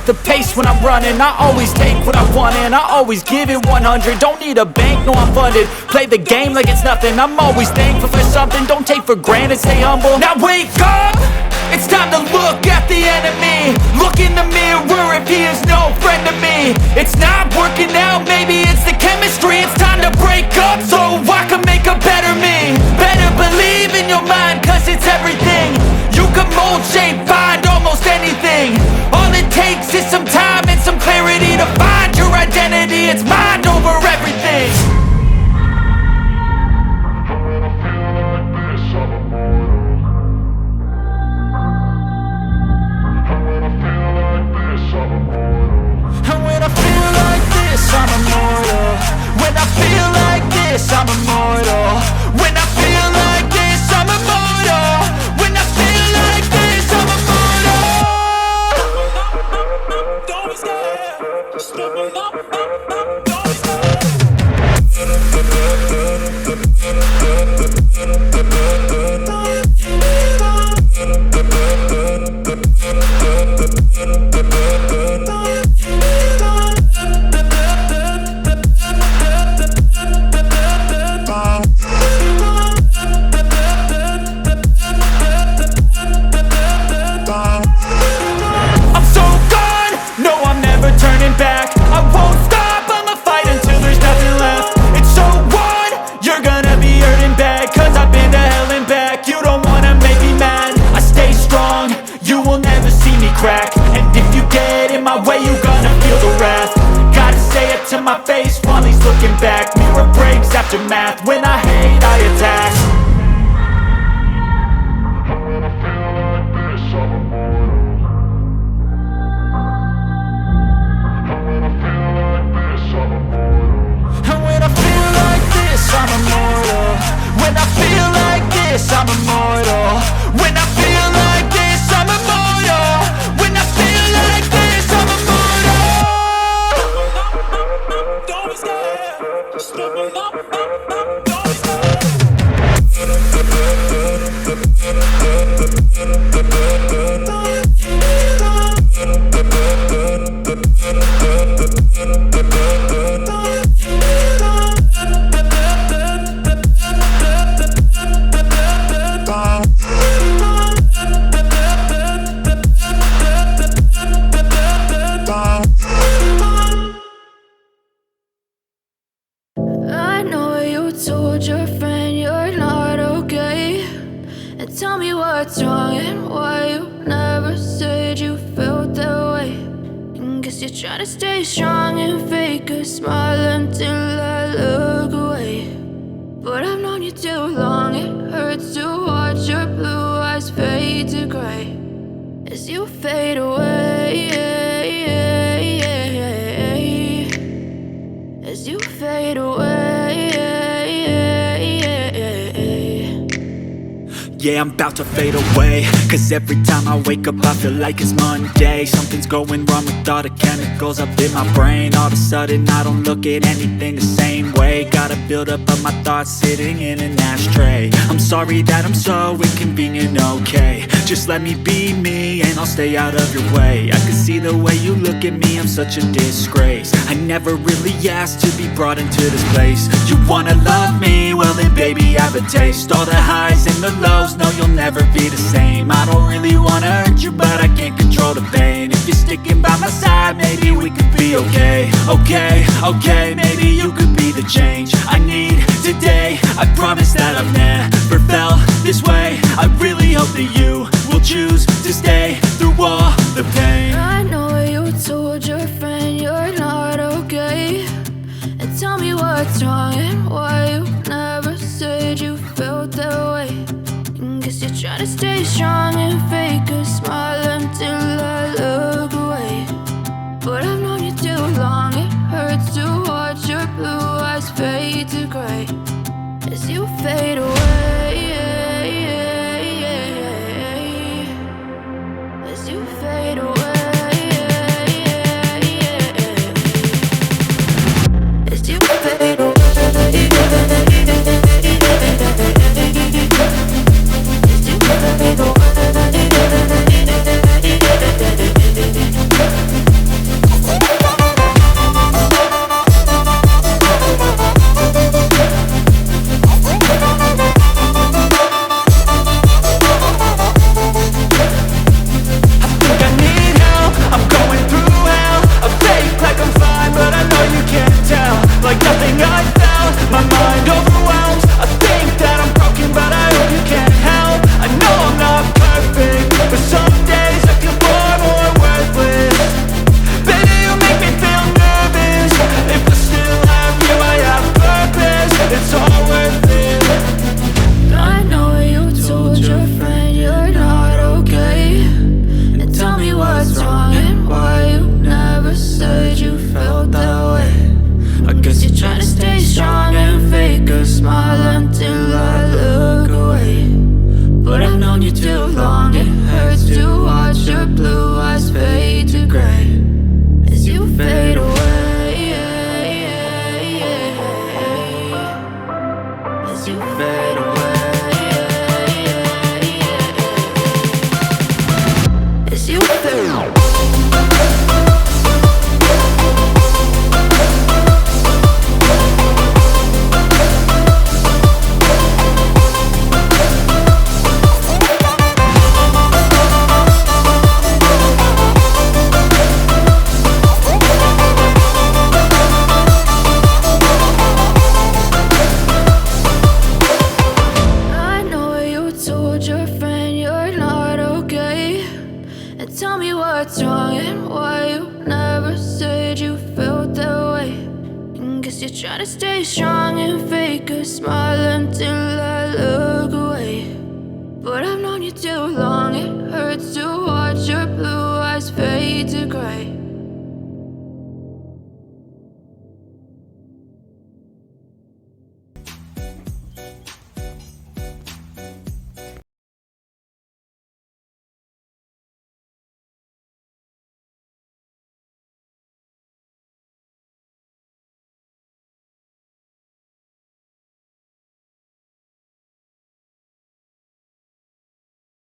the pace when I'm running. I always take what I want and I always give it 100. Don't need a bank, no I'm funded. Play the game like it's nothing. I'm always thankful for something. Don't take for granted, stay humble. Now wake up! It's time to look at the enemy. Look in the mirror if he is no friend to me. It's not working out, maybe it's the chemistry. It's time to break up so I can make a better me. Better believe in your mind, cause it's everything. You can mold, shape, find almost anything. All it takes is some time and some clarity to find your identity. It's mind over everything. I'm immortal. When I feel like this, I'm immortal. When I feel like this, I'm immortal. When I feel like this, I'm immortal. Don't be scared. Just step up. To my face while he's looking back. Mirror breaks after math. When I hate, I attack. When I feel like this, I'm immortal. When I feel like this, I'm immortal. When I feel like this, I'm immortal. When I feel like this, I'm immortal. When I feel like this, I'm immortal. When I feel like this, I'm immortal. Don't be scared. Just step up. Don't be scared. I know you told your friend you're not okay, and tell me what's wrong and why you never said you felt that way. And guess you're trying to stay strong and fake a smile until I look away. But I've known you too long, it hurts to watch your blue eyes fade to gray as you fade away, as you fade away. Yeah, I'm about to fade away, cause every time I wake up I feel like it's Monday. Something's going wrong with all the chemicals up in my brain. All of a sudden I don't look at anything the same way. Gotta build up of my thoughts sitting in an ashtray. I'm sorry that I'm so inconvenient, okay. Just let me be me and I'll stay out of your way. I can see the way you look at me, I'm such a disgrace. I never really asked to be brought into this place. You wanna love me? Well then baby I have a taste. All the highs and the lows, no you'll never be the same. I don't really wanna hurt you but I can't control the pain. If you're sticking by my side maybe we could be okay. Okay, maybe you could be the change I need today. I promise that I've never felt this way. I really hope that you will choose to stay through all the pain. I know you told your friend you're not okay, and tell me what's wrong and why you never said you felt that way. And guess you're trying to stay strong and fake a smile until I look away. But I've known you too long, it hurts to watch your blue eyes fade to gray as you fade away, as you fade away, as you fade away. Guess you're trying to stay strong and fake a smile until I look away. But I've known you too long.